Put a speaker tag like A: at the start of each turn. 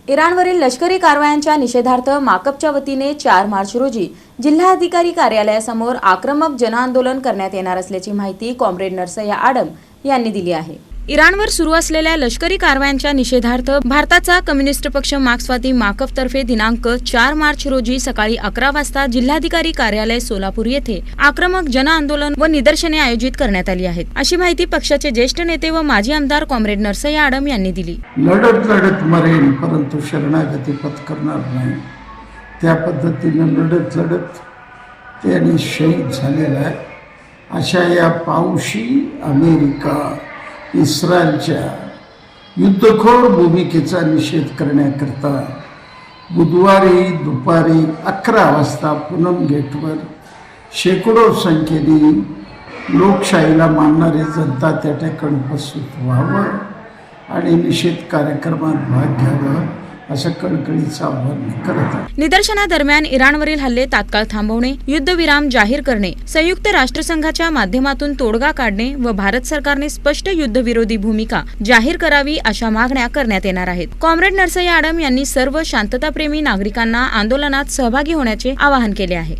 A: इराणवरील लष्करी कारवायांच्या निषेधार्थ माकपच्या वतीने 4 मार्च रोजी जिल्हाधिकारी कार्यालयासमोर आक्रमक जनआंदोलन करण्यात येणार असल्याची माहिती कॉम्रेड नरसय्या आडम यांनी दिली आहे। इराणवर सुरू असलेल्या लष्करी कारवायांच्या निषेधार्थ भारताचा कम्युनिस्ट पक्ष मार्क्सवादी माकपतर्फे दिनांक 4 मार्च रोजी सकाळी 11 वाजता जिल्हाधिकारी कार्यालय सोलापूर येथे आक्रमक जनआंदोलन व निदर्शने आयोजित करण्यात आली आहेत, अशी माहिती पक्षाचे ज्येष्ठ नेते व माजी आमदार कॉम्रेड नरसय्या आडम यांनी दिली।
B: लढत मरेन परंतु शरणागती पत्करणार नाही, त्या पद्धतीने लढत त्यांनी शहीद झालेला आहे। अशा या पावशी अमेरिका इस्रायलच्या युद्धखोर भूमिकेचा निषेध करण्याकरता बुधवारी दुपारी 11 वाजता पूनम गेटवर शेकडो संख्येने लोकशाहीला मानणारी जनता त्या ठिकाणी उपस्थित व्हावं आणि निषेध कार्यक्रमात भाग घ्यावा असं कळकळीचं आवाहन करत आहे।
A: निदर्शनादरम्यान इराणवरील हल्ले तात्काळ थांबवणे, युद्धविराम जाहीर करणे, संयुक्त राष्ट्रसंघाच्या माध्यमातून तोडगा काढणे व भारत सरकारने स्पष्ट युद्धविरोधी भूमिका जाहीर करावी अशा मागण्या करण्यात येणार आहेत। कॉम्रेड नरसय्या आडम यांनी सर्व शांतताप्रेमी नागरिकांना आंदोलनात सहभागी होण्याचे आवाहन केले आहे।